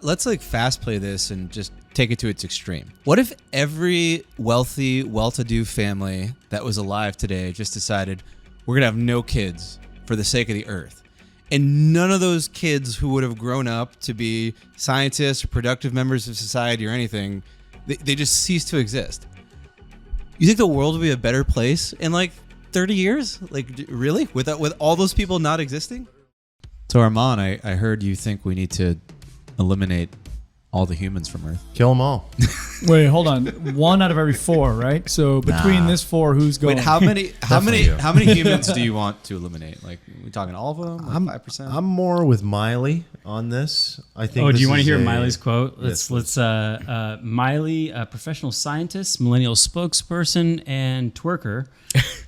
let's like fast play this and just take it to its extreme. What if every wealthy, well-to-do family that was alive today just decided we're gonna have no kids for the sake of the earth, and none of those kids who would have grown up to be scientists or productive members of society or anything, they just cease to exist? You think the world would be a better place in like 30 years? Like, really? With all those people not existing? So Armand, I heard you think we need to eliminate all the humans from Earth. Kill them all. Wait, hold on. 1 out of every 4, right? So between this 4, who's going? Wait, how many humans do you want to eliminate? Like, are we talking all of them? Like 5%? I'm more with Miley on this. I think. Oh, do you want to hear Miley's quote? Let's Yes, Miley, a professional scientist, millennial spokesperson, and twerker,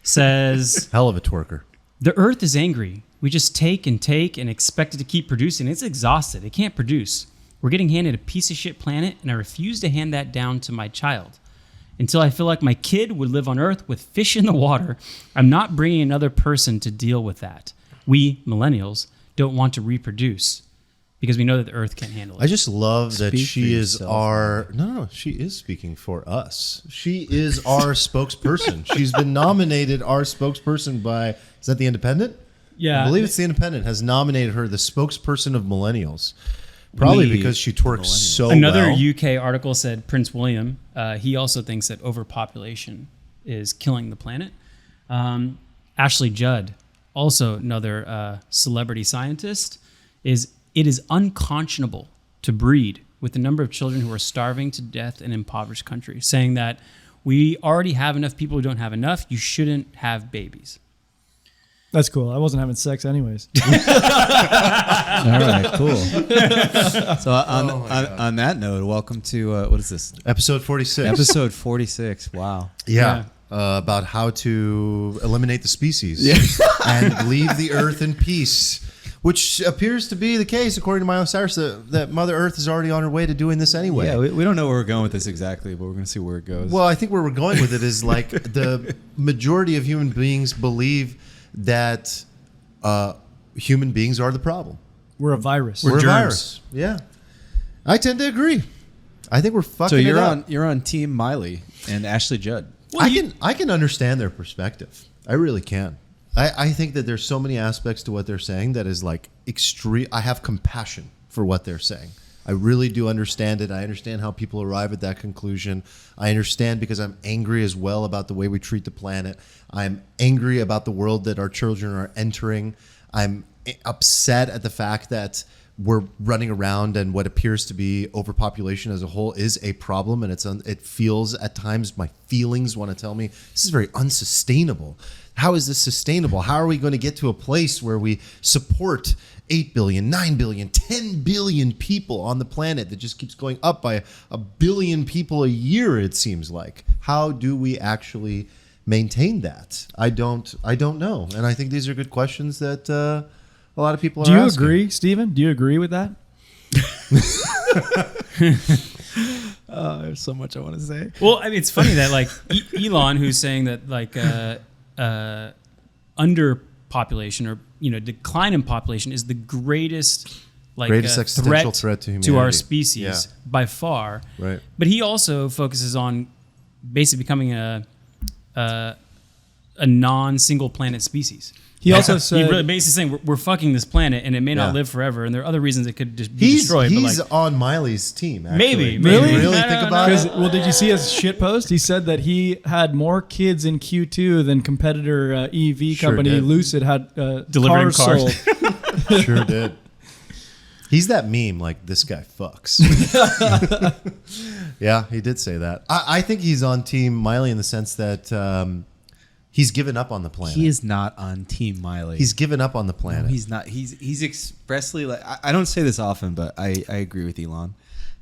says, hell of a twerker. "The Earth is angry. We just take and expect it to keep producing. It's exhausted. It can't produce. We're getting handed a piece of shit planet, and I refuse to hand that down to my child. Until I feel like my kid would live on Earth with fish in the water, I'm not bringing another person to deal with that. We, millennials, don't want to reproduce because we know that the Earth can't handle it." I just love that Speak she for is yourself, our... No, she is speaking for us. She is our spokesperson. She's been nominated our spokesperson by... Is that The Independent? Yeah. I believe it's The Independent has nominated her the spokesperson of millennials. Probably because she twerks so Another well. UK article said Prince William, he also thinks that overpopulation is killing the planet. Ashley Judd, also another celebrity scientist, it is unconscionable to breed with the number of children who are starving to death in impoverished countries, saying that we already have enough people who don't have enough. You shouldn't have babies. That's cool. I wasn't having sex anyways. All right, cool. So on that note, welcome to what is this? Episode 46. Episode 46. Wow. Yeah. About how to eliminate the species and leave the Earth in peace, which appears to be the case, according to Miley Cyrus, that Mother Earth is already on her way to doing this anyway. Yeah, we don't know where we're going with this exactly, but we're going to see where it goes. Well, I think where we're going with it is like the majority of human beings believe that human beings are the problem. We're a virus. We're a germs. virus. Yeah. I tend to agree. I think we're fucking so you're it up. you're on Team Miley and Ashley Judd. Well, I can understand their perspective. I really can. I think that there's so many aspects to what they're saying that is like extreme. I have compassion for what they're saying. I really do understand it. I understand how people arrive at that conclusion. I understand because I'm angry as well about the way we treat the planet. I'm angry about the world that our children are entering. I'm upset at the fact that we're running around and what appears to be overpopulation as a whole is a problem, and it feels at times, my feelings want to tell me this is very unsustainable. How is this sustainable? How are we going to get to a place where we support 8 billion, 9 billion, 10 billion people on the planet that just keeps going up by a billion people a year, it seems like? How do we actually maintain that? I don't know. And I think these are good questions that a lot of people are asking. Do you agree, Stephen? Do you agree with that? There's so much I want to say. Well, I mean, it's funny that like Elon, who's saying that like underpopulation or decline in population is the greatest existential threat to humanity, to our species by far. Right. But he also focuses on basically becoming a non-single planet species. He also said... He's really basically saying we're fucking this planet and it may not live forever, and there are other reasons it could just be destroyed. He's but like, on Miley's team, actually. Maybe. Really No, think no, about no. it? Well, did you see his shit post? He said that he had more kids in Q2 than competitor EV Sure company did. Lucid had Delivering cars cars. sold. Sure did. He's that meme, like, this guy fucks. Yeah, he did say that. I think he's on Team Miley in the sense that he's given up on the planet. He is not on Team Miley. He's given up on the planet. No, he's not. He's expressly like. I don't say this often, but I agree with Elon.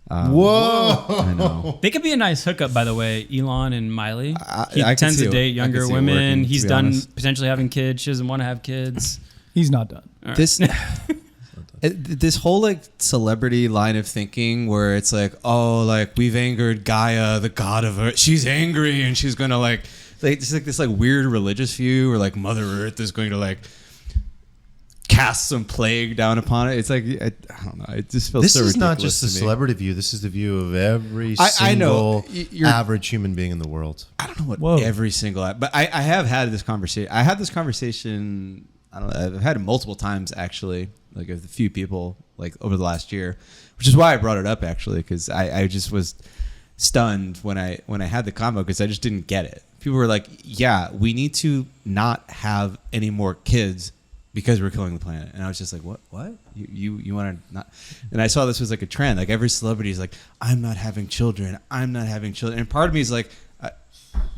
Whoa! I know. They could be a nice hookup, by the way, Elon and Miley. He I can tends see to it- date I can younger see it women. working, to He's be done honest. potentially having kids. She doesn't want to have kids. He's not done. This this whole like celebrity line of thinking where it's like, oh, like we've angered Gaia, the god of Earth. She's angry and she's gonna like just like this like weird religious view, or like Mother Earth is going to like cast some plague down upon it. It's like I don't know. It just feels This so is not ridiculous just the to me. celebrity view. This is the view of every I know. single You're- average human being in the world. I don't know what Whoa. every single, but I have had this conversation. I had this conversation. I don't know. I've had it multiple times actually, like with a few people, like over the last year, which is why I brought it up actually, because I just was stunned when I had the combo because I just didn't get it. People were like, "Yeah, we need to not have any more kids because we're killing the planet," and I was just like, "What? What? You want to not?" And I saw this was like a trend. Like every celebrity is like, "I'm not having children. I'm not having children," and part of me is like,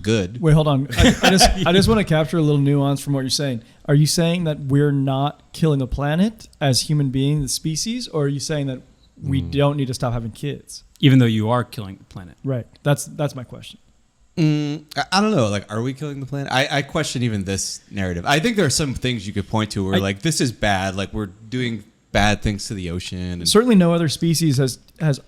"Good." Wait, hold on. I just want to capture a little nuance from what you're saying. Are you saying that we're not killing the planet as human beings, the species, or are you saying that we don't need to stop having kids? Even though you are killing the planet. Right. That's my question. I don't know. Like, are we killing the planet? I question even this narrative. I think there are some things you could point to where, like, this is bad. Like, we're doing bad things to the ocean. And Certainly, no other species has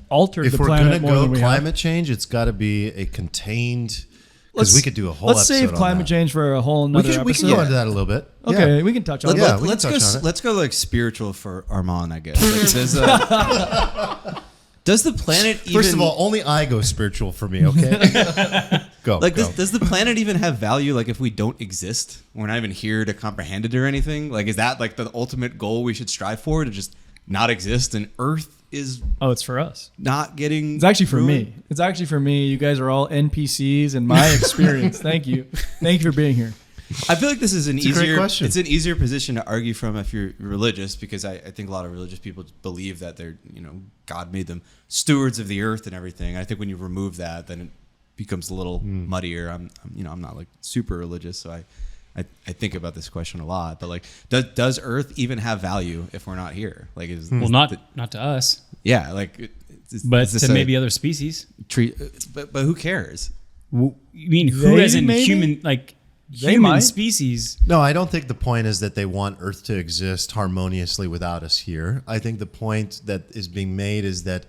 altered If the we're planet going to more than go we climate have. change, it's got to be a contained. Because we could do a whole. Let's episode save on climate that. change for a whole another We episode. can go into that a little bit. Okay, Yeah. we can touch on Yeah, it. we can touch on it. Let's go like spiritual for Armand, I guess. Like, does the planet even, First of all, only I go spiritual for me. Okay. Go. like go. does the planet even have value? Like if we don't exist, we're not even here to comprehend it or anything. Like is that like the ultimate goal we should strive for, to just not exist and Earth is Oh, it's for us. not getting? It's actually for ruined? me. It's actually for me. You guys are all NPCs in my experience. Thank you. Thank you for being here. I feel like this is an a great easier question. It's an easier position to argue from if you're religious, because I think a lot of religious people believe that they're, God made them stewards of the earth and everything. I think when you remove that, then it becomes a little muddier. I'm not like super religious, so I think about this question a lot. But like, does Earth even have value if we're not here? Like, Well, not to us, yeah, like, but is this to a maybe other species. treat? But who cares? You mean who They as in maybe? human, like They human might. species? No, I don't think the point is that they want Earth to exist harmoniously without us here. I think the point that is being made is that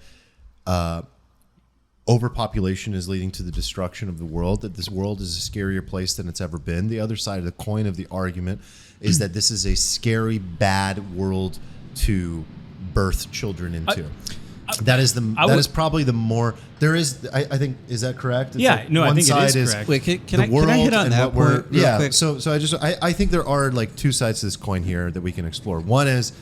overpopulation is leading to the destruction of the world, that this world is a scarier place than it's ever been. The other side of the coin of the argument is that this is a scary, bad world to birth children into. That is probably the more there is. I think, is that correct? It's Yeah, like no, I one think it side is correct. Wait, can I world hit on and that what we're point real quick? So I think there are like two sides to this coin here that we can explore. One is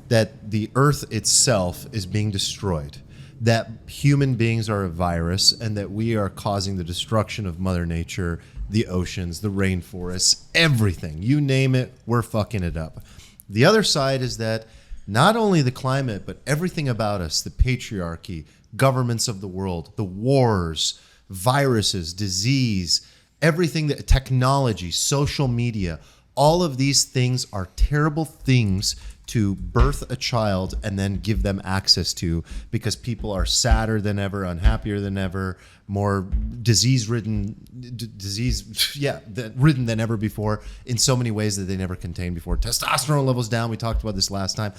that the Earth itself is being destroyed, that human beings are a virus, and that we are causing the destruction of Mother Nature, the oceans, the rainforests, everything. You name it, we're fucking it up. The other side is that not only the climate, but everything about us, the patriarchy, governments of the world, the wars, viruses, disease, everything that technology, social media, all of these things are terrible things to birth a child and then give them access to, because people are sadder than ever, unhappier than ever, more ridden than ever before in so many ways that they never contained before. Testosterone levels down. We talked about this last time.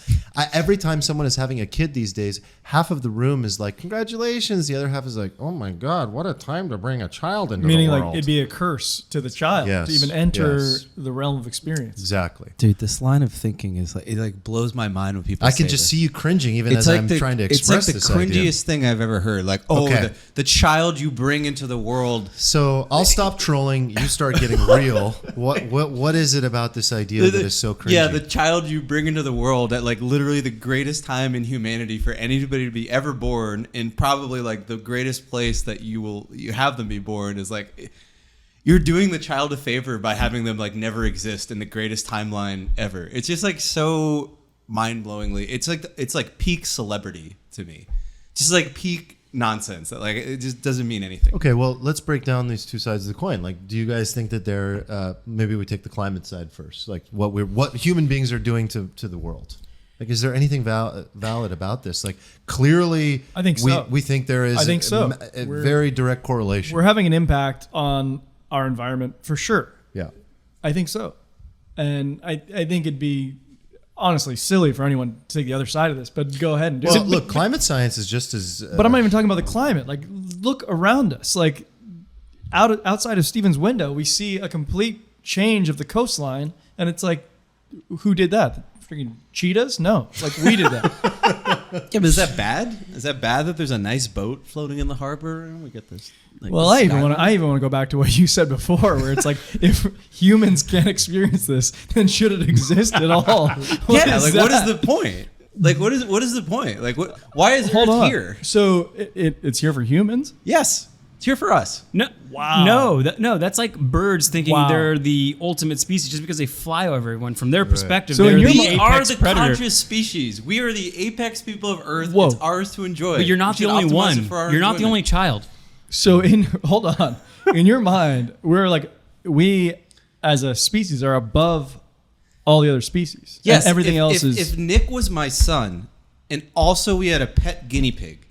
Every time someone is having a kid these days, half of the room is like, congratulations. The other half is like, oh my God, what a time to bring a child into Meaning the like world. it'd be a curse to the child Yes, to even enter yes. the realm of experience. Exactly. Dude, this line of thinking is like, it like blows my mind when people I say can just this. see you cringing even as I'm trying to express it's like the this idea. cringiest thing I've ever heard. Like, oh, Okay. the child you bring into the world. So I'll stop trolling. You start getting real. What is it about this idea that is so cringy? Yeah, the child you bring into the world at like literally the greatest time in humanity for anybody to be ever born, and probably like the greatest place that you have them be born, is like, you're doing the child a favor by having them like never exist in the greatest timeline ever. It's just like so mind-blowingly. It's like peak celebrity to me. Just like peak nonsense that like it just doesn't mean anything. Okay, well, let's break down these two sides of the coin. Like, do you guys think that they're maybe we take the climate side first, like what human beings are doing to the world? Like, is there anything valid about this? Like, clearly, I think so. We think there is I think so. a very direct correlation. We're having an impact on our environment for sure. Yeah. I think so. And I think it'd be honestly silly for anyone to take the other side of this, but go ahead and do Well, it. look, climate science is just as. But I'm not even talking about the climate. Like, look around us. Like, outside of Steven's window, we see a complete change of the coastline, and it's like, who did that? freaking cheetahs? No, like we did that. Yeah, but is that bad? Is that bad that there's a nice boat floating in the harbor and we get this? Like, Well, this I even skyline? want to go back to what you said before, where it's like, if humans can't experience this, then should it exist at all? What Yeah, is like what is that? the point? Like what is the point? Like what? Why is Hold Earth on. here? So it's here for humans? Yes, it's here for us. No, Wow. no, that's like birds thinking Wow. they're the ultimate species just because they fly over everyone. From their perspective, So they're in your the mind- We are apex the predator. conscious species. We are the apex people of Earth. Whoa. It's ours to enjoy. But you're not We the should only optimize it one. for our You're not the enjoyment. only child. So hold on. In your mind, we as a species are above all the other species. Yes, And everything if, else if, is. If Nick was my son, and also we had a pet guinea pig,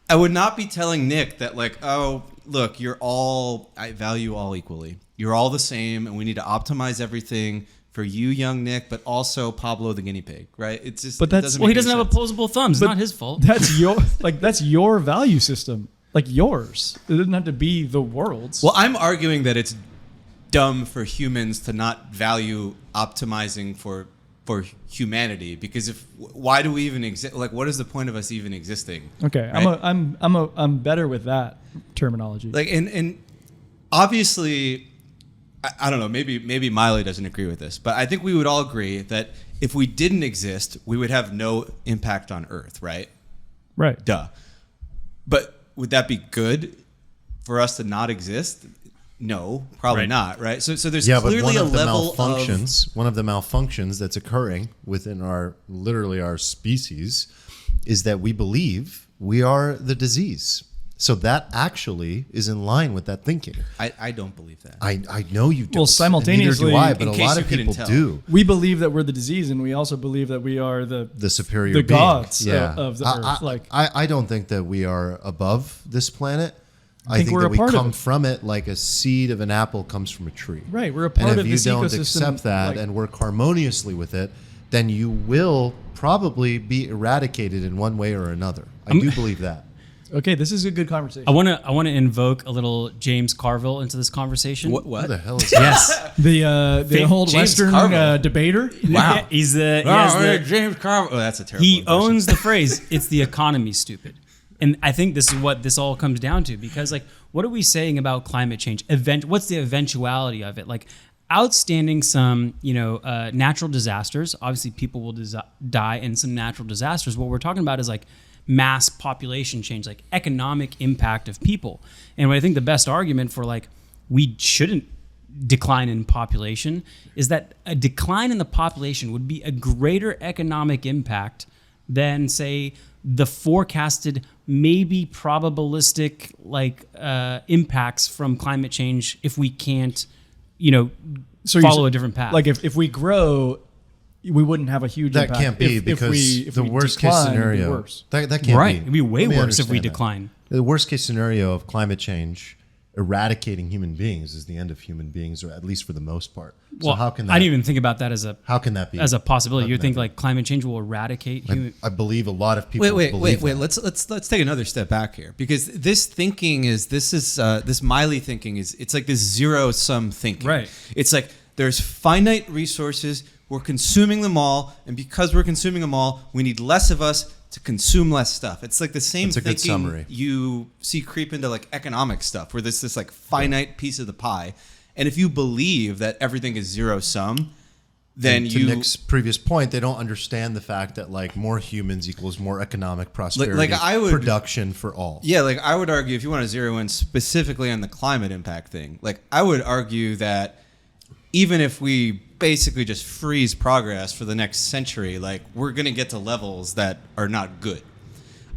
I would not be telling Nick that like, oh, look, I value all equally. You're all the same, and we need to optimize everything for you, young Nick, but also Pablo the guinea pig, right? It's just. But it that's- doesn't Well, he make any doesn't have sense. opposable thumbs. It's not his fault. That's your value system, like yours. It doesn't have to be the world's. Well, I'm arguing that it's dumb for humans to not value optimizing for humanity, because why do we even exist? Like, what is the point of us even existing? Okay, right? I'm better with that terminology. Like, and obviously, I don't know, maybe Miley doesn't agree with this, but I think we would all agree that if we didn't exist, we would have no impact on Earth, right? Right. Duh. But would that be good for us to not exist? No, probably Right. not, right? So there's Yeah, but clearly one a of the level malfunctions, one of the malfunctions that's occurring within our species, is that we believe we are the disease. So that actually is in line with that thinking. I don't believe that. I know you don't. Well, simultaneously, and neither do I, but in a case lot you of couldn't people tell. do. We believe that we're the disease, and we also believe that we are the Superior the being. gods Yeah. of the earth. I don't think that we are above this planet. I think think we're that a we part of come it. from it like a seed of an apple comes from a tree. Right, we're a part and of if this you don't ecosystem, accept that like- and work harmoniously with it, then you will probably be eradicated in one way or another. I do believe that. Okay, this is a good conversation. I want to invoke a little James Carville into this conversation. What? What the hell is that? Yes. the whole James Western Carville. debater. Wow. He's the. He, Oh, has hey, the James Carville. Oh, that's a terrible. he impression. owns the phrase. It's the economy, stupid. And I think this is what this all comes down to, because like, what are we saying about climate change? What's the eventuality of it? Like, outstanding some natural disasters. Obviously, people will die in some natural disasters. What we're talking about is like mass population change, like economic impact of people. And what I think the best argument for like we shouldn't decline in population is that a decline in the population would be a greater economic impact than, say, the forecasted, maybe probabilistic impacts from climate change if we can't, So follow a different path. Like if we grow, we wouldn't have a huge That impact. can't be If because if the we worst decline, case it'd be scenario. worse. That can't right, be. it'd be way Let me worse if we understand that. decline. The worst case scenario of climate change eradicating human beings is the end of human beings, or at least for the most part. So Well, how can that? I didn't even think about that as a be? as a possibility. How You can think that be? like climate change will eradicate human? I believe a lot of people. Wait. believe that. Let's take another step back here, because this Miley thinking it's like this zero sum thinking. Right. It's like there's finite resources. We're consuming them all, and because we're consuming them all, we need less of us to consume less stuff. It's like the same That's a good thinking summary. you see creep into like economic stuff, where there's this like finite piece of the pie, and if you believe that everything is zero sum, then to Nick's previous point, they don't understand the fact that like more humans equals more economic prosperity, like I would- production for all. Yeah, like I would argue, if you want to zero in specifically on the climate impact thing, like I would argue that even if we basically just freeze progress for the next century, like we're going to get to levels that are not good.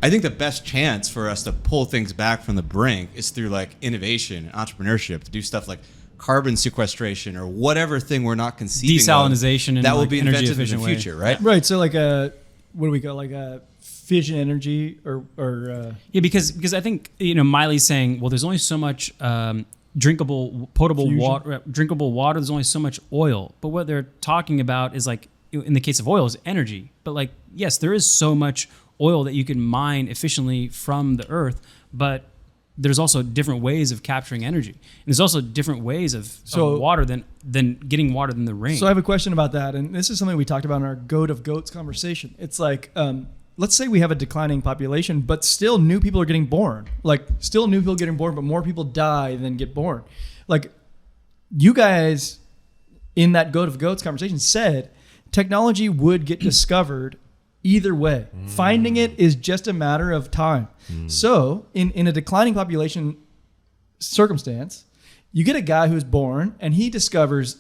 I think the best chance for us to pull things back from the brink is through like innovation and entrepreneurship, to do stuff like carbon sequestration or whatever thing we're not conceiving Desalinization of in, that will like, be energy invented in efficient the way. future, right? Right. So like what do we call like a fission energy or Yeah, because I think Miley's saying, well, there's only so much potable Fusion. water. Drinkable water. There's only so much oil. But what they're talking about is like, in the case of oil, is energy. But like, yes, there is so much oil that you can mine efficiently from the earth, but there's also different ways of capturing energy. And there's also different ways of So- water than getting water than the rain. So I have a question about that, and this is something we talked about in our goat of goats conversation. It's like, let's say we have a declining population, but still new people are getting born. Like, still new people getting born, but more people die than get born. Like, you guys in that goat of goats conversation said technology would get discovered either way. Finding it is just a matter of time. So in a declining population circumstance, you get a guy who's born and he discovers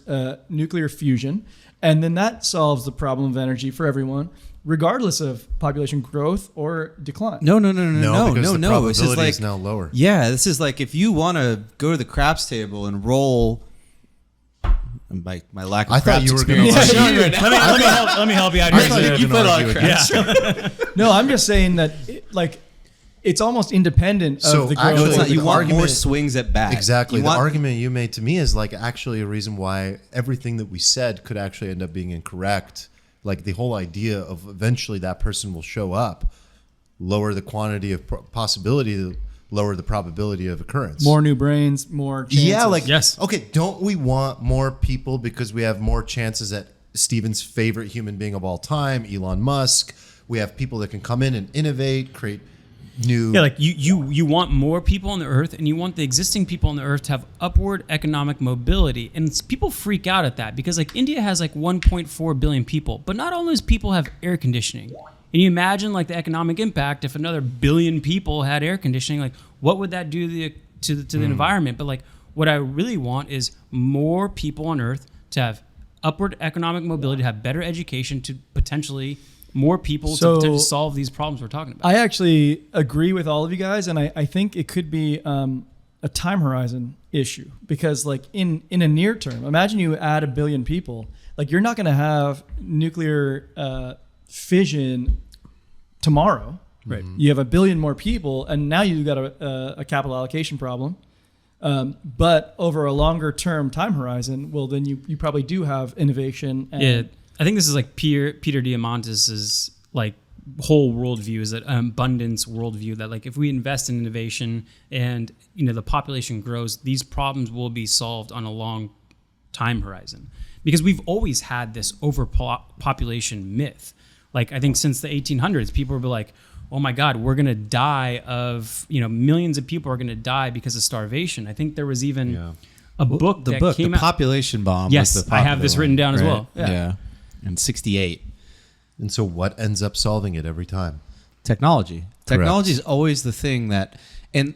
nuclear fusion, and then that solves the problem of energy for everyone, regardless of population growth or decline. because the It's just probability like is now lower. Yeah, this is like if you want to go to the craps table and roll. My lack of I thought craps you were going experience. to. let me help you out I here. thought you were You going put on to argue against. No, I'm just saying that it's almost independent So of the actually, No, growth. it's not. You the want more argument- swings at bat. Exactly. You The want- argument you made to me is like actually a reason why everything that we said could actually end up being incorrect. Like the whole idea of eventually that person will show up, lower the quantity of possibility, lower the probability of occurrence. More new brains, more chances. Yeah, like Yes. Okay, don't we want more people because we have more chances at Steven's favorite human being of all time, Elon Musk? We have people that can come in and innovate, create new. Yeah, like you want more people on the earth, and you want the existing people on the earth to have upward economic mobility. And people freak out at that because like India has like 1.4 billion people, but not all those people have air conditioning. And you imagine like the economic impact if another billion people had air conditioning, like what would that do to the environment? But like what I really want is more people on earth to have upward economic mobility, to have better education, to potentially more people So- to potentially solve these problems we're talking about. I actually agree with all of you guys, and I think it could be a time horizon issue because, like in a near term, imagine you add 1 billion people. Like you're not going to have nuclear fission tomorrow. Right. You have 1 billion more people, and now you've got a capital allocation problem. But over a longer term time horizon, well, then you probably do have innovation. And Yeah, I think this is like Peter Diamandis's like whole worldview is that abundance worldview that like if we invest in innovation and the population grows, these problems will be solved on a long time horizon because we've always had this overpopulation myth. Like I think since the 1800s, people were like, oh my God, we're going to die of, millions of people are going to die because of starvation. I think there was even a book that came The out. Population Bomb. Yes, was the I have popular this one, written down as right? well. Yeah. In 68. And so what ends up solving it every time? Technology. Technology is always the thing that, and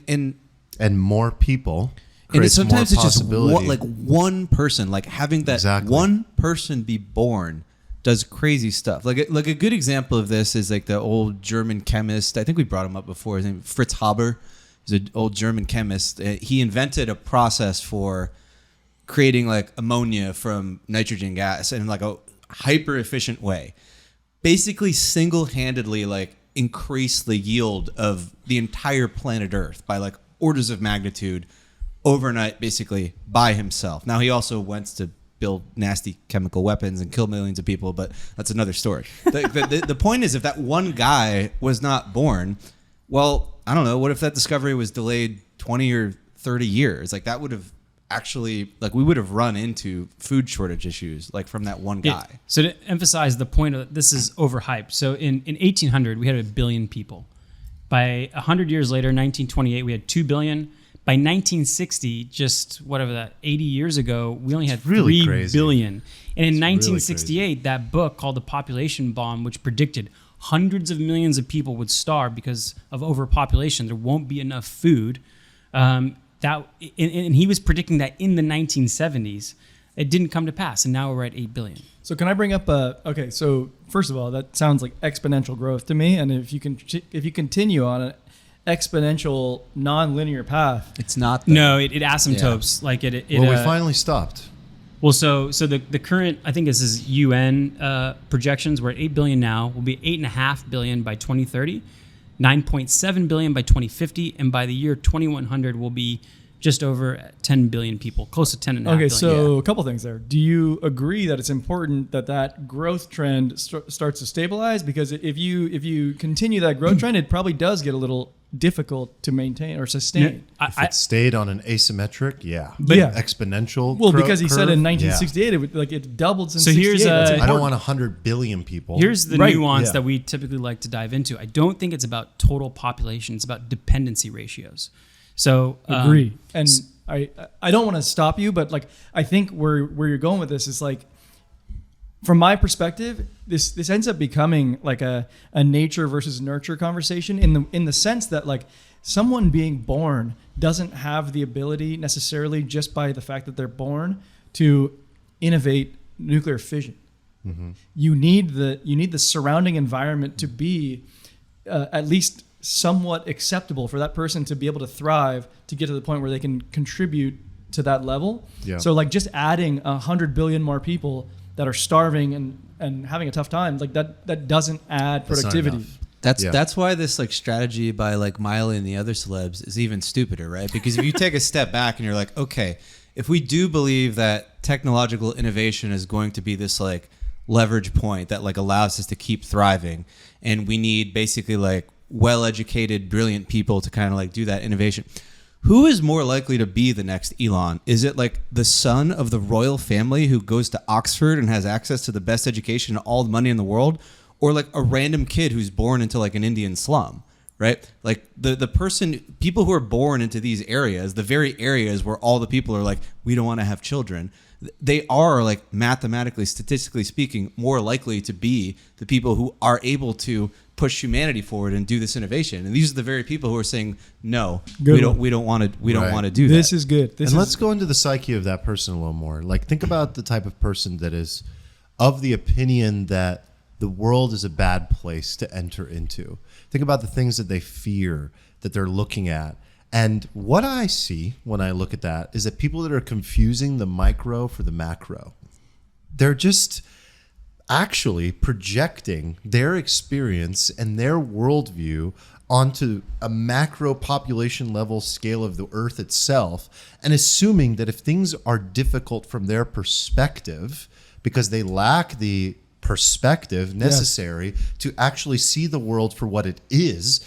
And more people and creates sometimes more it's just possibility. one person, like having that Exactly. one person be born does crazy stuff. Like a good example of this is like the old German chemist. I think we brought him up before. His name Fritz Haber. He's an old German chemist. He invented a process for creating like ammonia from nitrogen gas in like a hyper efficient way. Basically, single-handedly like increase the yield of the entire planet Earth by like orders of magnitude overnight, basically by himself. Now he also went to build nasty chemical weapons and kill millions of people, but that's another story. The point is, if that one guy was not born, well, I don't know. What if that discovery was delayed 20 or 30 years? Like that would have actually, like we would have run into food shortage issues like from that one guy. Yeah. So to emphasize the point of this is overhyped. So in 1800, we had 1 billion people. By 100 years later, 1928, we had 2 billion. By 1960, just whatever that, 80 years ago, we only had really 3 crazy. billion. And in It's really 1968, that book called The Population Bomb, which predicted hundreds of millions of people would starve because of overpopulation. There won't be enough food. And he was predicting that in the 1970s. It didn't come to pass, and now we're at 8 billion. So can I bring up okay, so first of all, that sounds like exponential growth to me, and if you continue on an exponential non-linear path, It's not. Though. No, it asymptotes. Like it well, we finally stopped. Well, so the current, I think this is UN projections. We're at 8 billion now. We'll be 8.5 billion by 2030, 9.7 billion by 2050, and by the year 2100, we'll be just over 10 billion people, close to 10 and a half Okay, billion. so a couple things there. Do you agree that it's important that growth trend starts to stabilize? Because if you continue that growth trend, it probably does get a little difficult to maintain or sustain. If it stayed on an asymmetric, exponential. Well, because he said in curve, 1968 it doubled since So here's 68. That's a- I don't important. want 100 billion people. Here's the Right, nuance yeah. that we typically like to dive into. I don't think it's about total population. It's about dependency ratios. So Agree. And I don't want to stop you, but like I think where you're going with this is like, from my perspective, this ends up becoming like a nature versus nurture conversation in the sense that like someone being born doesn't have the ability necessarily just by the fact that they're born to innovate nuclear fission. Mm-hmm. You need the surrounding environment to be at least somewhat acceptable for that person to be able to thrive, to get to the point where they can contribute to that level. Yeah. So like just adding 100 billion more people that are starving and having a tough time, like that doesn't add That's not productivity. enough. That's why this like strategy by like Miley and the other celebs is even stupider, right? Because if you take a step back and you're like, okay, if we do believe that technological innovation is going to be this like leverage point that like allows us to keep thriving, and we need basically like well-educated, brilliant people to kind of like do that innovation. Who is more likely to be the next Elon? Is it like the son of the royal family who goes to Oxford and has access to the best education and all the money in the world? Or like a random kid who's born into like an Indian slum, right? Like people who are born into these areas, the very areas where all the people are like, we don't want to have children, they are like mathematically, statistically speaking, more likely to be the people who are able to push humanity forward and do this innovation. And these are the very people who are saying, no, we don't want to do that. This is good. Let's go into the psyche of that person a little more. Like, think about the type of person that is of the opinion that the world is a bad place to enter into. Think about the things that they fear, that they're looking at. And what I see when I look at that is that people that are confusing the micro for the macro, they're just actually projecting their experience and their worldview onto a macro population level scale of the earth itself, and assuming that if things are difficult from their perspective because they lack the perspective necessary to actually see the world for what it is,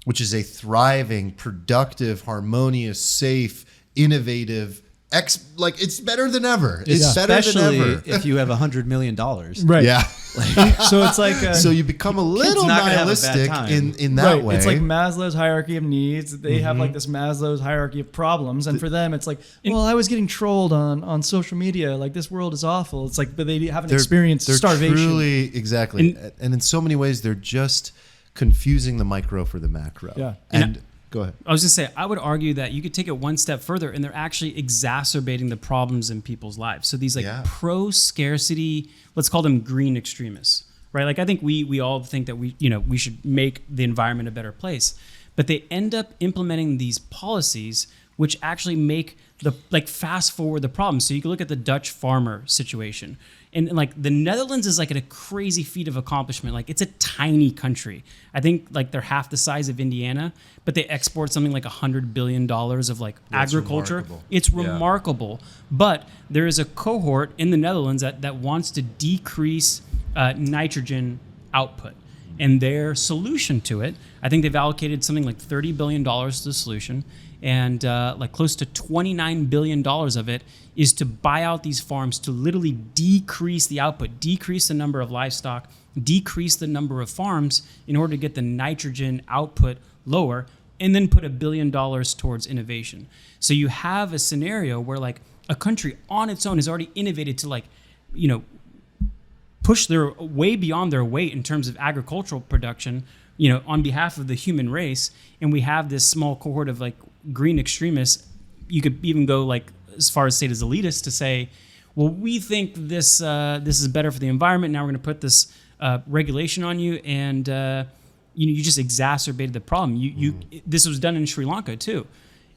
which is a thriving, productive, harmonious, safe, innovative, it's better than ever. It's better than Especially ever. if you have $100 million. Right. Yeah. So it's like So you become a little not gonna have a bad nihilistic time. in that way. It's like Maslow's hierarchy of needs. They have like this Maslow's hierarchy of problems, and for them, it's like, well, I was getting trolled on social media. Like, this world is awful. It's like, but they haven't experienced starvation. Truly, exactly. And in so many ways, they're just confusing the micro for the macro. Yeah. And go ahead. I was going to say, I would argue that you could take it one step further, and they're actually exacerbating the problems in people's lives. So these like pro-scarcity, let's call them green extremists, right? Like, I think we all think that we should make the environment a better place, but they end up implementing these policies which actually make fast forward the problem. So you can look at the Dutch farmer situation. And like the Netherlands is like a crazy feat of accomplishment. Like, it's a tiny country. I think like they're half the size of Indiana, but they export something like $100 billion of like agriculture. Remarkable. It's remarkable. But there is a cohort in the Netherlands that wants to decrease nitrogen output. And their solution to it, I think they've allocated something like $30 billion to the solution. And like close to $29 billion of it is to buy out these farms to literally decrease the output, decrease the number of livestock, decrease the number of farms in order to get the nitrogen output lower, and then put $1 billion towards innovation. So you have a scenario where like a country on its own has already innovated to push their way beyond their weight in terms of agricultural production, on behalf of the human race. And we have this small cohort of like green extremists. You could even go like as far as state as elitists to say, well, we think this is better for the environment. Now we're going to put this regulation on you, and you just exacerbated the problem. This was done in Sri Lanka too,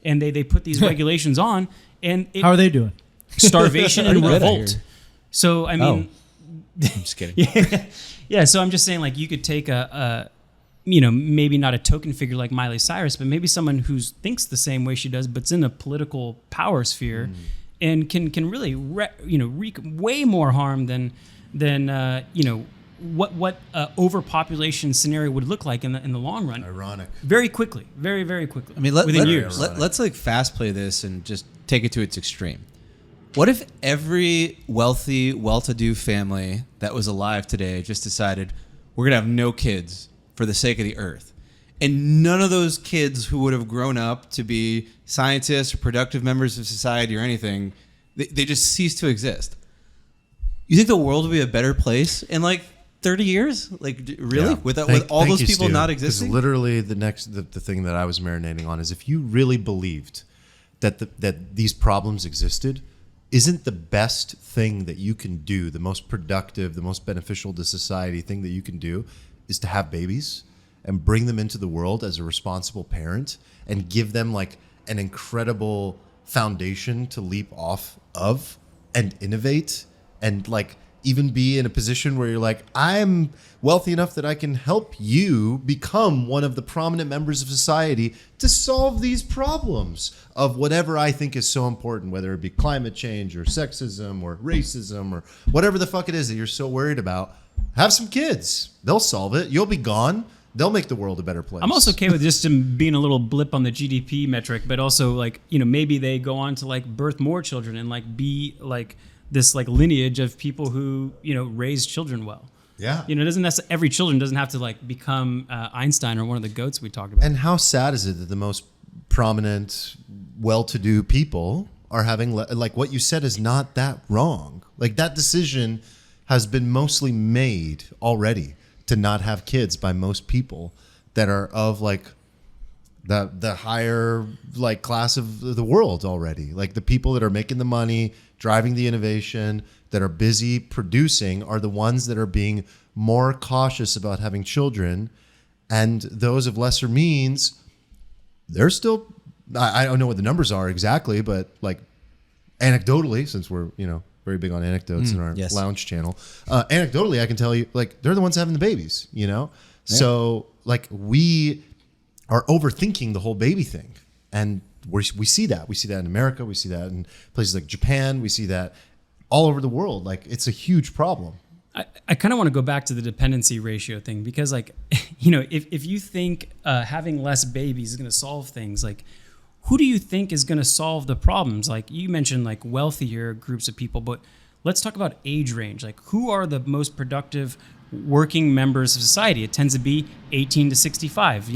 and they put these regulations on, and How are they doing? starvation and Pretty good, I revolt. hear. So I mean, I'm just kidding. yeah. So I'm just saying, like, you could take a maybe not a token figure like Miley Cyrus, but maybe someone who thinks the same way she does, but's in a political power sphere, and can really wreak way more harm than what overpopulation scenario would look like in the long run. Ironic. Very quickly, very, very quickly. I mean, within years. Let's like fast play this and just take it to its extreme. What if every wealthy, well-to-do family that was alive today just decided we're going to have no kids for the sake of the earth? And none of those kids who would have grown up to be scientists or productive members of society or anything, they just cease to exist. You think the world would be a better place in like 30 years? Like, really? Yeah. With all Thank those you, people Stu, not 'cause existing? literally, the thing that I was marinating on is if you really believed that these problems existed, isn't the best thing that you can do, the most productive, the most beneficial to society thing that you can do, is to have babies and bring them into the world as a responsible parent and give them like an incredible foundation to leap off of and innovate and like even be in a position where you're like, I'm wealthy enough that I can help you become one of the prominent members of society to solve these problems of whatever I think is so important, whether it be climate change or sexism or racism or whatever the fuck it is that you're so worried about. Have some kids. They'll solve it. You'll be gone. They'll make the world a better place. I'm also okay with just them being a little blip on the GDP metric, but also like, maybe they go on to like birth more children and like be like this like lineage of people who, raise children well. Yeah. Doesn't necessarily, every children doesn't have to like become Einstein or one of the goats we talked about. And how sad is it that the most prominent, well-to-do people are having, like what you said is not that wrong. Like that decision has been mostly made already to not have kids by most people that are of like the higher like class of the world already. Like the people that are making the money, driving the innovation, that are busy producing are the ones that are being more cautious about having children. And those of lesser means, they're still, I don't know what the numbers are exactly, but like anecdotally, since we're, very big on anecdotes in our yes. lounge channel, anecdotally, I can tell you, like, they're the ones having the babies, Yeah. So like we are overthinking the whole baby thing. And we see that. We see that in America. We see that in places like Japan. We see that all over the world. Like it's a huge problem. I kind of want to go back to the dependency ratio thing because like, if you think having less babies is going to solve things, like who do you think is going to solve the problems? Like you mentioned like wealthier groups of people, but let's talk about age range. Like who are the most productive working members of society? It tends to be 18 to 65,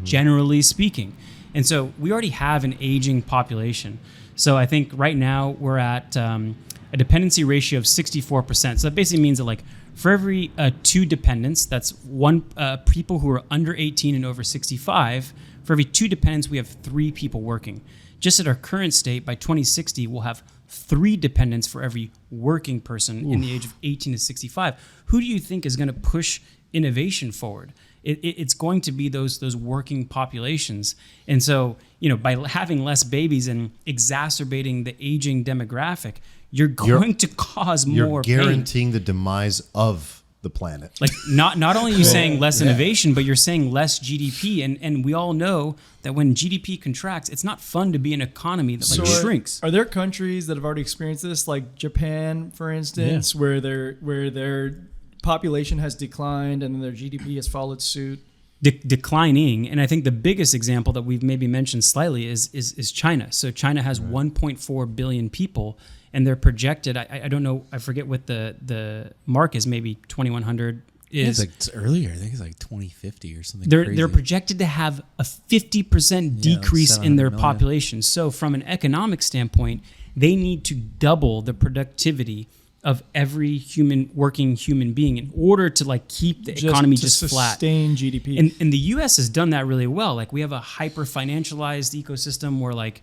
generally speaking. And so we already have an aging population. So I think right now we're at a dependency ratio of 64%. So that basically means that like for every 2 dependents, that's one people who are under 18 and over 65, for every 2 dependents, we have 3 people working. Just at our current state, by 2060, we'll have 3 dependents for every working person in the age of 18 to 65. Who do you think is going to push innovation forward? It's going to be those working populations. And so, by having less babies and exacerbating the aging demographic, you're going to cause more pain. You're guaranteeing the demise of the planet. Like not only are you saying less innovation, but you're saying less GDP. And we all know that when GDP contracts, it's not fun to be an economy that shrinks. Are there countries that have already experienced this, like Japan, for instance, where their population has declined and then their GDP has followed suit? Declining, and I think the biggest example that we've maybe mentioned slightly is China. So China has 1.4 billion people, and they're projected. I don't know. I forget what the mark is. Maybe 2100 is. It's earlier. I think it's like 2050 or something. They're projected to have a 50% decrease in their 700 million. population. So from an economic standpoint, they need to double the productivity of every working human being in order to like keep the economy just flat. Sustain GDP. And the U.S. has done that really well. Like we have a hyper financialized ecosystem where like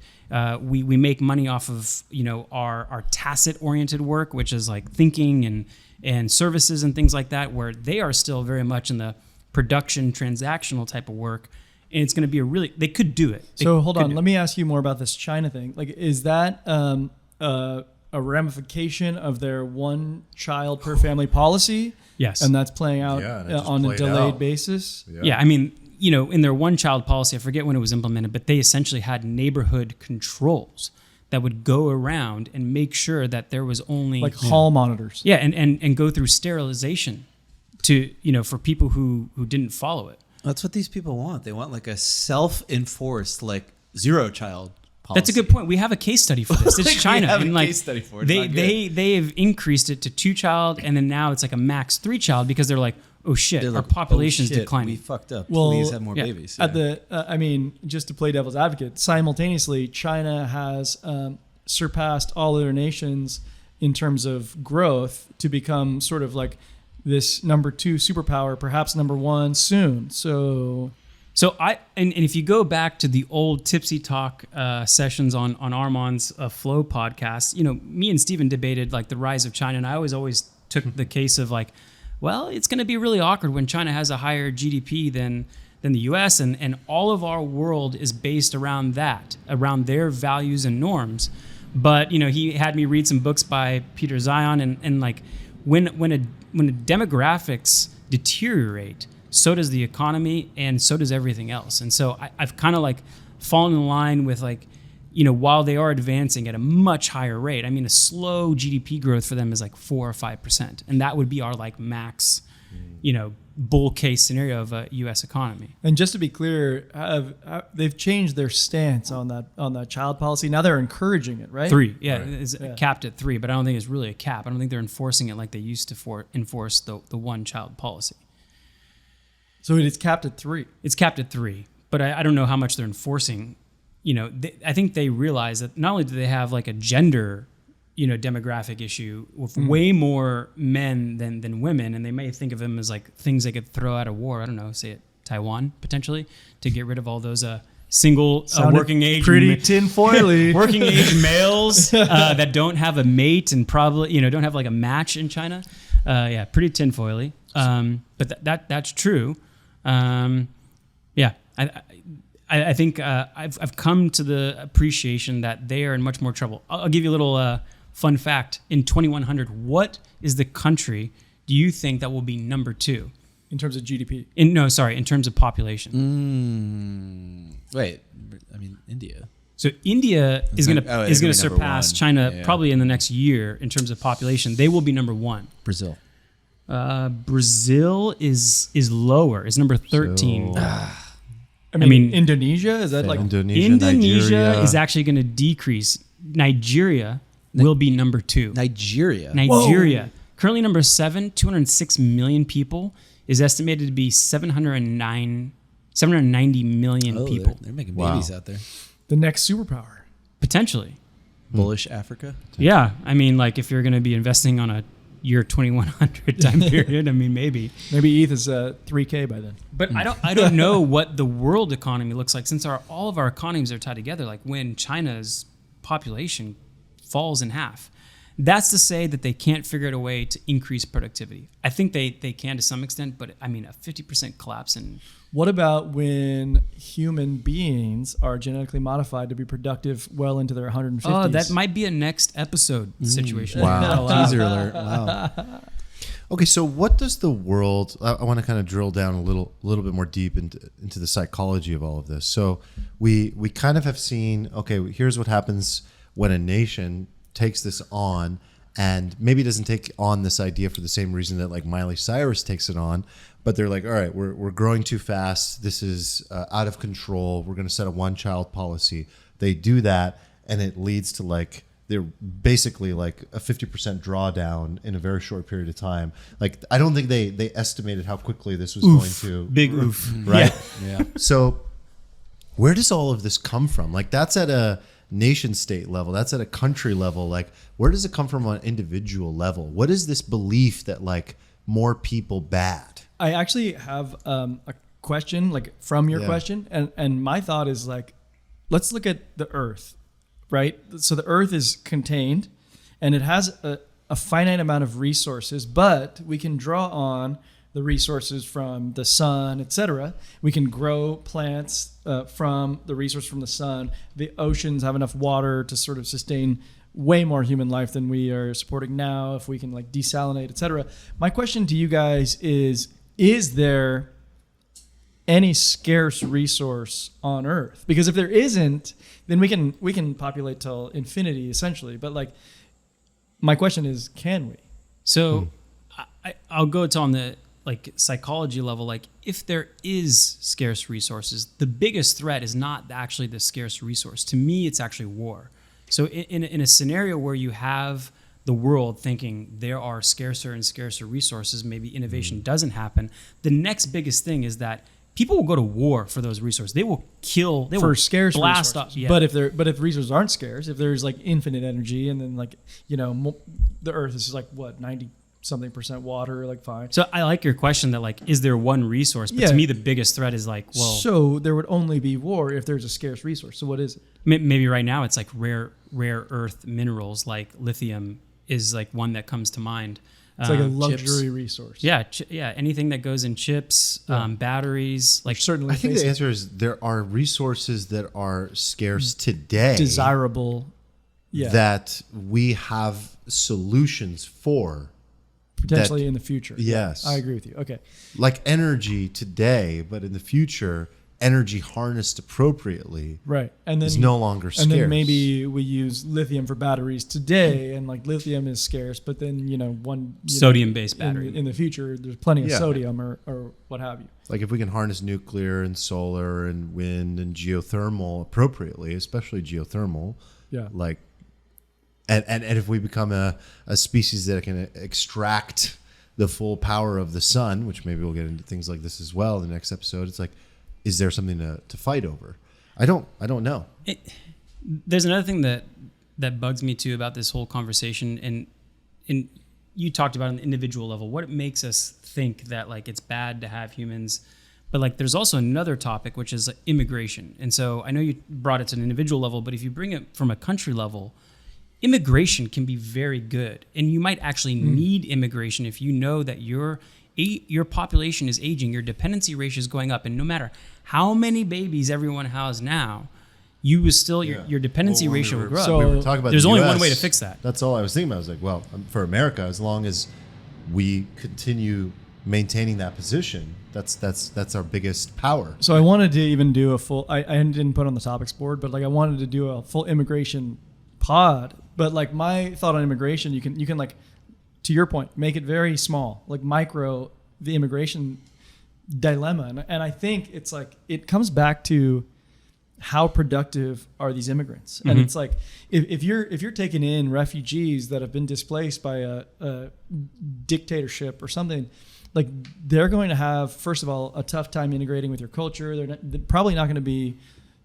we make money off of our tacit oriented work, which is like thinking and services and things like that, where they are still very much in the production transactional type of work. And it's going to be they could do it. So hold on, let me ask you more about this China thing. Like, is that a ramification of their one child per family policy. Yes. And that's playing out Yeah, and it just on a played delayed out. basis. Yeah, I mean, in their one child policy, I forget when it was implemented, but they essentially had neighborhood controls that would go around and make sure that there was only Like hall monitors. yeah, and go through sterilization to for people who didn't follow it. That's what these people want. They want like a self-enforced, like zero child policy. That's a good point. We have a case study for this. It's Like, we China, have a and like case study for it. It's not good. they have increased it to 2 child, and then now it's like a max 3 child because they're like, oh shit, They're our like, population's oh, shit, declining. We fucked up. Well, Please have more yeah. babies. At Yeah. the, just to play devil's advocate, simultaneously, China has surpassed all other nations in terms of growth to become sort of like this number 2 superpower, perhaps number 1 soon. So And if you go back to the old Tipsy Talk sessions on Armand's Flow podcast, me and Steven debated like the rise of China, and I always took the case of like, well, it's going to be really awkward when China has a higher GDP than the US, and all of our world is based around that, around their values and norms. But he had me read some books by Peter Zion, and like when the demographics deteriorate, so does the economy, and so does everything else. And so I've kind of like fallen in line with like, while they are advancing at a much higher rate, I mean, a slow GDP growth for them is like 4 or 5%. And that would be our like max, bull case scenario of a U.S. economy. And just to be clear, they've changed their stance on that child policy. Now they're encouraging it, right? 3, yeah, Right. it's capped at 3, but I don't think it's really a cap. I don't think they're enforcing it like they used to enforce the one child policy. So it is capped at 3. It's capped at 3, but I don't know how much they're enforcing. I think they realize that not only do they have like a gender, demographic issue with way more men than women, and they may think of them as like things they could throw out of war. I don't know, say at Taiwan potentially to get rid of all those single working age pretty tinfoily working age males that don't have a mate and probably don't have like a match in China. Pretty tinfoily. But that's true. I think I've come to the appreciation that they are in much more trouble. I'll give you a little fun fact. In 2100, what is the country do you think that will be number 2 in terms of GDP? in terms of population? Wait, I mean India. So India is going they're to gonna be number surpass 1. China Yeah. probably in the next year in terms of population. They will be number 1. Brazil. Brazil is lower. Is number 13. I mean, Indonesia, is that like Indonesia, Indonesia Nigeria. is actually going to decrease. Nigeria will be number 2. Nigeria. Nigeria, currently number 7, 206 million people, is estimated to be 790 million Oh, people. they're making Wow. babies out there. the next superpower? Potentially. Bullish Africa. Yeah. I mean, like if you're going to be investing on a year 2100 time period, I mean, maybe. Maybe ETH is 3K by then. But I don't know what the world economy looks like since all of our economies are tied together. Like when China's population falls in half, that's to say that they can't figure out a way to increase productivity. I think they can to some extent, but I mean a 50% collapse in. What about when human beings are genetically modified to be productive well into their 150s? Oh, that might be a next episode situation. Wow. Teaser alert. Wow. Okay, so what does the world? I want to kind of drill down a little bit more deep into the psychology of all of this. So we kind of have seen. Okay, here's what happens when a nation takes this on, and maybe doesn't take on this idea for the same reason that like Miley Cyrus takes it on, but they're like, all right, we're growing too fast. This is out of control. We're going to set a one-child policy. They do that, and it leads to like. They're basically like a 50% drawdown in a very short period of time. Like, I don't think they estimated how quickly this was going to. Big oof. Right? Yeah. So where does all of this come from? Like, that's at a nation state level. That's at a country level. Like, where does it come from on an individual level? What is this belief that like more people bad? I actually have a question, like from your Yeah. question, and my thought is like, let's look at the Earth, right? So the Earth is contained, and it has a finite amount of resources, but we can draw on the resources from the sun, etc. We can grow plants from the resource from the sun. The oceans have enough water to sort of sustain way more human life than we are supporting now, if we can like desalinate, etc. My question to you guys is there any scarce resource on Earth? Because if there isn't, then we can populate till infinity essentially. But like, my question is, can we? So I'll go to on the like psychology level. Like, if there is scarce resources, the biggest threat is not actually the scarce resource. To me, it's actually war. So in a scenario where you have the world thinking there are scarcer and scarcer resources, maybe innovation doesn't happen. The next biggest thing is that people will go to war for those resources. They will kill. They For will scarce blast resources. off. Yeah. But if resources aren't scarce, if there's like infinite energy, and then like, you know, the Earth is like what, 90-something% water, like fine. So I like your question that like, is there one resource? But Yeah. to me, the biggest threat is like, well, So there would only be war if there's a scarce resource. So what is it? maybe right now it's like rare earth minerals like lithium is like one that comes to mind. It's like a Chips. luxury resource. Yeah, anything that goes in chips, batteries, like Certainly I think the answer is there are resources that are scarce today desirable. Yeah. that we have solutions for. Potentially in the future. Yes. I agree with you. Okay. Like energy today, but in the future, energy harnessed appropriately Right. And then is no longer scarce. And then maybe we use lithium for batteries today, and like lithium is scarce, but then, you know, sodium-based battery. in the future, there's plenty of Yeah. sodium or what have you. Like if we can harness nuclear and solar and wind and geothermal appropriately, especially geothermal, Yeah. like and if we become a species that can extract the full power of the sun, which maybe we'll get into things like this as well in the next episode, it's like, is there something to fight over? I don't know. There's another thing that bugs me too about this whole conversation, and you talked about on the individual level, what makes us think that like it's bad to have humans, but like there's also another topic, which is immigration. And so I know you brought it to an individual level, but if you bring it from a country level, immigration can be very good, and you might actually need immigration if you know that your population is aging, your dependency ratio is going up, and no matter how many babies everyone has now, you will still your dependency ratio will grow up. So- we were talking about There's the only US, one way to fix that. That's all I was thinking about. I was like, well, for America, as long as we continue maintaining that position, that's our biggest power. So I wanted to even do a full, I didn't put on the topics board, but like I wanted to do a full immigration pod. But like my thought on immigration, you can like, to your point, make it very small, like micro the immigration dilemma. And I think it's like, it comes back to how productive are these immigrants? And it's like, if you're taking in refugees that have been displaced by a dictatorship or something, like they're going to have, first of all, a tough time integrating with your culture. They're probably not going to be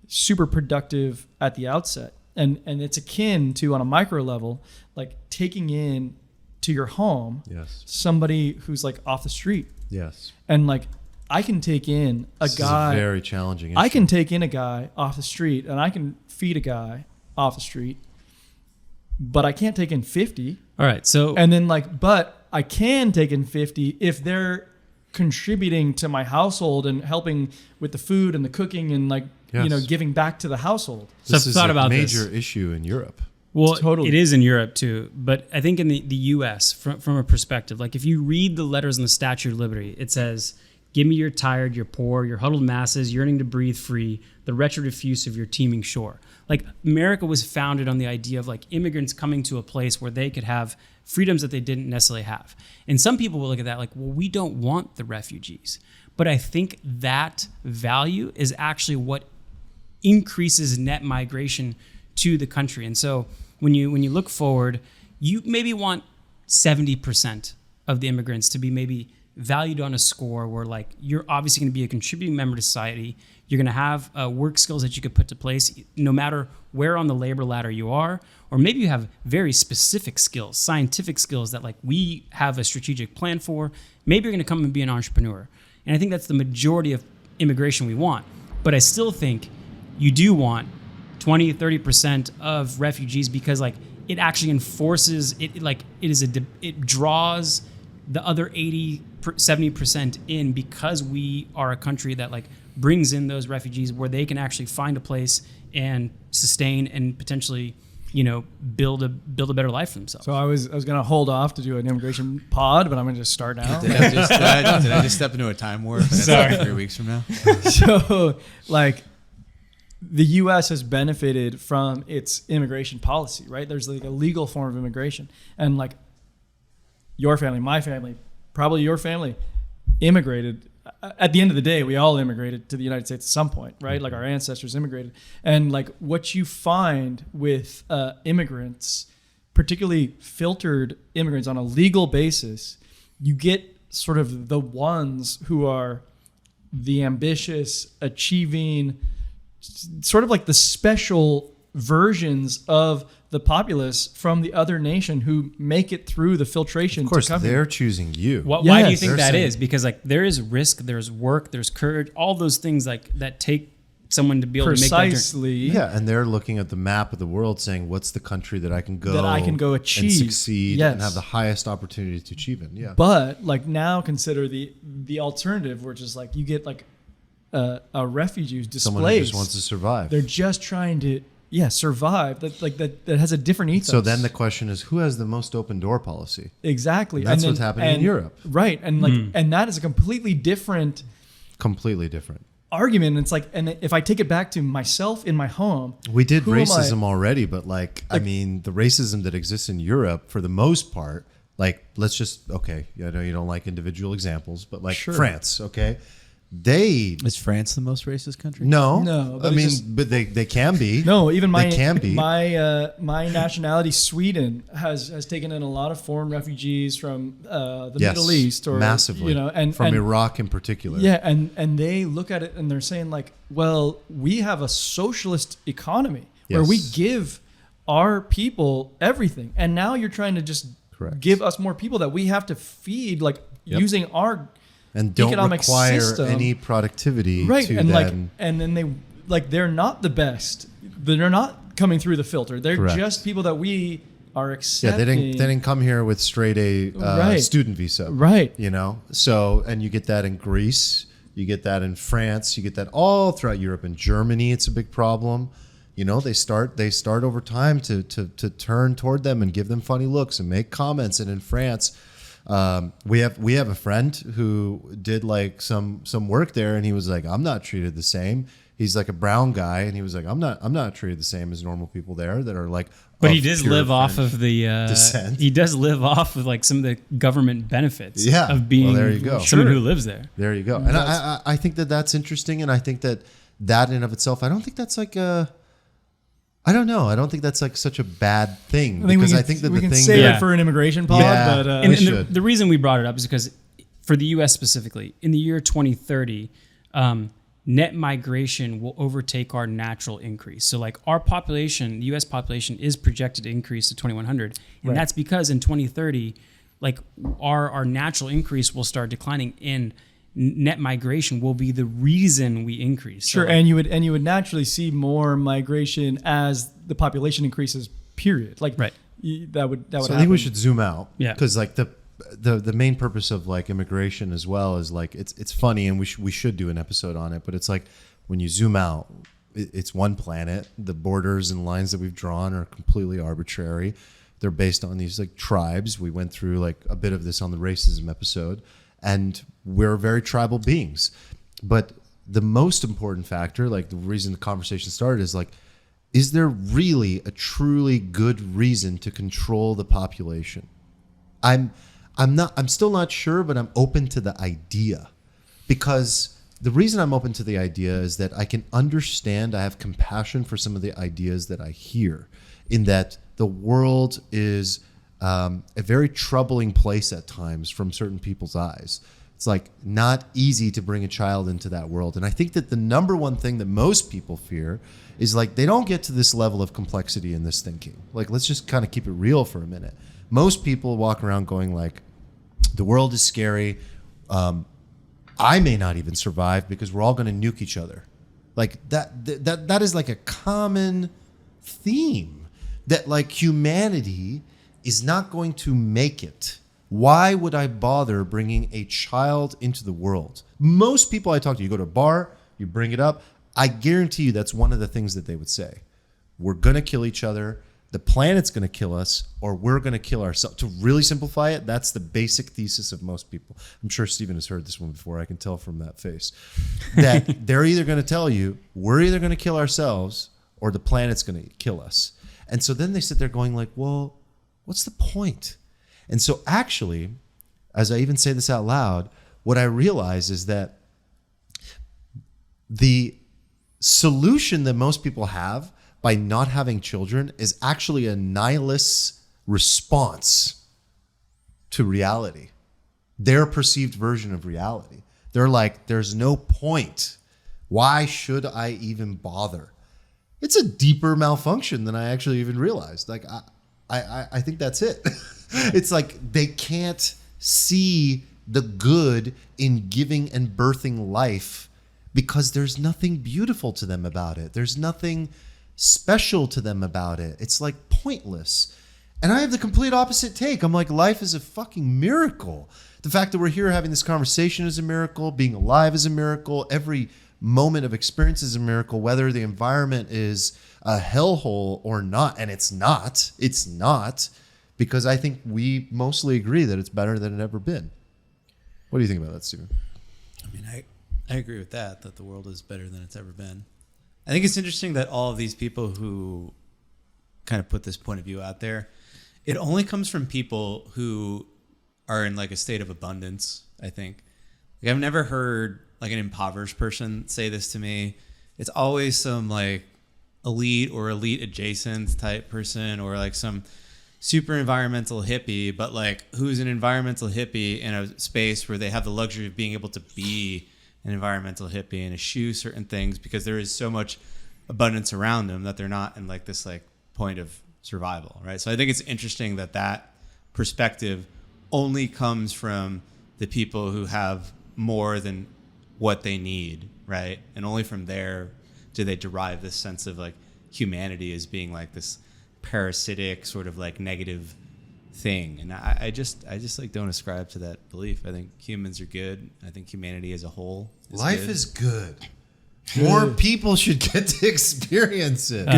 super productive at the outset. And it's akin to, on a micro level, like taking in to your home Yes. somebody who's like off the street. Yes. And like I can take in a This guy. is a very challenging issue. I can take in a guy off the street, and I can feed a guy off the street, but I can't take in 50. All right, so And then like, but I can take in 50 if they're contributing to my household and helping with the food and the cooking and like, you know, Yes. giving back to the household. So This I've is thought a about major this. issue in Europe. Well, Totally. it is in Europe too, but I think in the U.S., from a perspective, like if you read the letters in the Statue of Liberty, it says, "Give me your tired, your poor, your huddled masses, yearning to breathe free, the wretched refuse of your teeming shore." Like America was founded on the idea of like immigrants coming to a place where they could have freedoms that they didn't necessarily have. And some people will look at that like, well, we don't want the refugees. But I think that value is actually what increases net migration to the country. And so when you look forward, you maybe want 70% of the immigrants to be maybe valued on a score where like you're obviously going to be a contributing member to society. You're going to have work skills that you could put to place no matter where on the labor ladder you are, or maybe you have very specific skills, scientific skills that like we have a strategic plan for. Maybe you're going to come and be an entrepreneur. And I think that's the majority of immigration we want. But I still think you do want 20, 30% of refugees because like it actually enforces it, like it draws the other 80, 70% in because we are a country that like brings in those refugees where they can actually find a place and sustain and potentially build a better life for themselves. So I was gonna hold off to do an immigration pod, but I'm gonna just start now. Did I just step into a time warp? Sorry. Like 3 weeks from now. So like the U.S. has benefited from its immigration policy, right? There's like a legal form of immigration, and like your family, my family, probably your family, immigrated. At the end of the day, we all immigrated to the United States at some point, right? Like our ancestors immigrated. And like what you find with immigrants, particularly filtered immigrants on a legal basis, you get sort of the ones who are the ambitious, achieving, sort of like the special versions of the populace from the other nation who make it through the filtration. Of course, to come they're here. choosing you. Why do you Yes. think They're that saying- is? Because like there is risk, there's work, there's courage, all those things like that take someone to be able to make that journey. Precisely. Yeah, and they're looking at the map of the world, saying, "What's the country that I can go achieve and succeed Yes. and have the highest opportunity to achieve it?" Yeah, But like now consider the alternative, which is like you get like a refugee who's displaced. someone who just wants to survive. They're just trying to survive. That has a different ethos. So then the question is, who has the most open door policy? exactly That's And what's happening in Europe. right? And like and that is a completely different Completely different. argument. And it's like, and if I take it back to myself in my home, We did who am I- racism already, but I mean, the racism that exists in Europe, for the most part, like, let's just, okay, I know you don't like individual examples, but like Sure. France, okay? They, Is France the most racist country? no, No, but I it's mean, just- but they can be. No, even my They can be. my nationality, Sweden, has taken in a lot of foreign refugees from the Yes, Middle East, or massively, and from and, Iraq in particular. Yeah, and they look at it and they're saying like, well, we have a socialist economy where we Yes. give our people everything, and now you're trying to just Correct. give us more people that we have to feed, like Yep. using our and don't economic require system. any productivity right, to and like, then. and then they're not the best. They're not coming through the filter. They're Correct. just people that we are Yeah, accepting. they didn't come here with straight A Right. student visa. Right. You know? So, and you get that in Greece, you get that in France, you get that all throughout Europe. In Germany, it's a big problem. You know, they start over time to turn toward them and give them funny looks and make comments. And in France, we have a friend who did like some work there, and he was like, "I'm not treated the same." He's like a brown guy, and he was like, "I'm not treated the same as normal people there that are like." But of he does pure live off French of the descent. he does live off of like some of the government benefits Yeah. of being Well, there you go. someone Sure. who lives there. There you go. And I think that's interesting, and I think that in and of itself, I don't think that's like a. I don't know. I don't think that's like such a bad thing, because I think that we the can thing save that it for an immigration pod. Yeah. But And We the, should. the reason we brought it up is because for the U.S. specifically, in the year 2030, net migration will overtake our natural increase. So like our population, the U.S. population is projected to increase to 2,100. And Right. that's because in 2030, like our natural increase will start declining, and net migration will be the reason we increase. So, Sure, and you would naturally see more migration as the population increases. Period. Like Right. That would So I happen. think we should zoom out. Yeah. Because like the main purpose of like immigration as well is like it's funny, and we should do an episode on it. But it's like when you zoom out, it's one planet. The borders and lines that we've drawn are completely arbitrary. They're based on these like tribes. We went through like a bit of this on the racism episode, and we're very tribal beings. But the most important factor, like the reason the conversation started, is like, is there really a truly good reason to control the population? I'm still not sure, but I'm open to the idea, because the reason I'm open to the idea is that I can understand, I have compassion for some of the ideas that I hear, in that the world is a very troubling place at times from certain people's eyes. It's like not easy to bring a child into that world. And I think that the number one thing that most people fear is like they don't get to this level of complexity in this thinking. Like, let's just kind of keep it real for a minute. Most people walk around going like, the world is scary. I may not even survive because we're all going to nuke each other. Like that is like a common theme, that like humanity is not going to make it. Why would I bother bringing a child into the world? Most people I talk to, you go to a bar, you bring it up, I guarantee you that's one of the things that they would say. We're going to kill each other. the planet's going to kill us or we're going to kill ourselves. To really simplify it, that's the basic thesis of most people. I'm sure Stephen has heard this one before. I can tell from that face. That they're either going to tell you, we're either going to kill ourselves or the planet's going to kill us. And so then they sit there going like, well, what's the point? And so actually, as I even say this out loud, what I realize is that the solution that most people have by not having children is actually a nihilist response to reality, their perceived version of reality. They're like, there's no point. Why should I even bother? It's a deeper malfunction than I actually even realized. Like, I think that's it. It's like they can't see the good in giving and birthing life because there's nothing beautiful to them about it. There's nothing special to them about it. It's like pointless. And I have the complete opposite take. I'm like, life is a fucking miracle. The fact that we're here having this conversation is a miracle. Being alive is a miracle. Every moment of experience is a miracle, whether the environment is a hellhole or not. And it's not. It's not. Because I think we mostly agree that it's better than it ever been. What do you think about that, Stephen? I mean, I agree with that the world is better than it's ever been. I think it's interesting that all of these people who kind of put this point of view out there, it only comes from people who are in like a state of abundance, I think. Like, I've never heard like an impoverished person say this to me. It's always some like elite or elite adjacent type person or like some super environmental hippie, but like who's an environmental hippie in a space where they have the luxury of being able to be an environmental hippie and eschew certain things because there is so much abundance around them that they're not in like this like point of survival, right? So I think it's interesting that that perspective only comes from the people who have more than what they need, right? And only from there do they derive this sense of like humanity as being like this parasitic sort of like negative thing. And I just like don't ascribe to that belief. I think humans are good. I think humanity as a whole is Life good. is good. More people should get to experience it.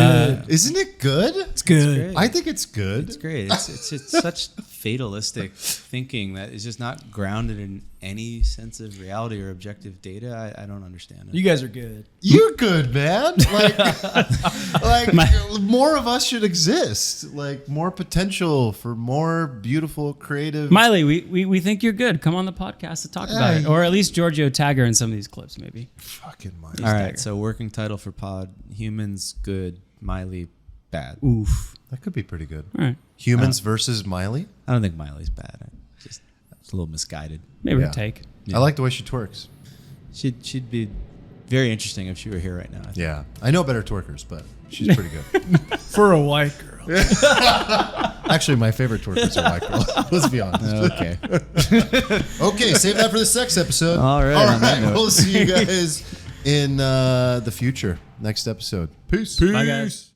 Isn't it good? It's good. I think it's good. It's great. It's just such fatalistic thinking that is just not grounded in any sense of reality or objective data. I don't understand it. You guys are good. You're good, man. Like more of us should exist. Like more potential for more beautiful, creative. Miley, we think you're good. Come on the podcast to talk about it, or at least Giorgio Tagger in some of these clips, maybe. Fucking Miley. All right, so working title for pod: Humans good, Miley bad. Oof. That could be pretty good. All right. Humans versus Miley. I don't think Miley's bad. It's a little misguided. Maybe Yeah. a take. I like the way she twerks. She'd be very interesting if she were here right now. I think. Yeah, I know better twerkers, but she's pretty good. For a white girl. Actually, my favorite twerkers are white girls. Let's be honest. Okay. Okay, save that for the sex episode. All right, All on that right. note. We'll see you guys in the future. Next episode. Peace. Bye, guys.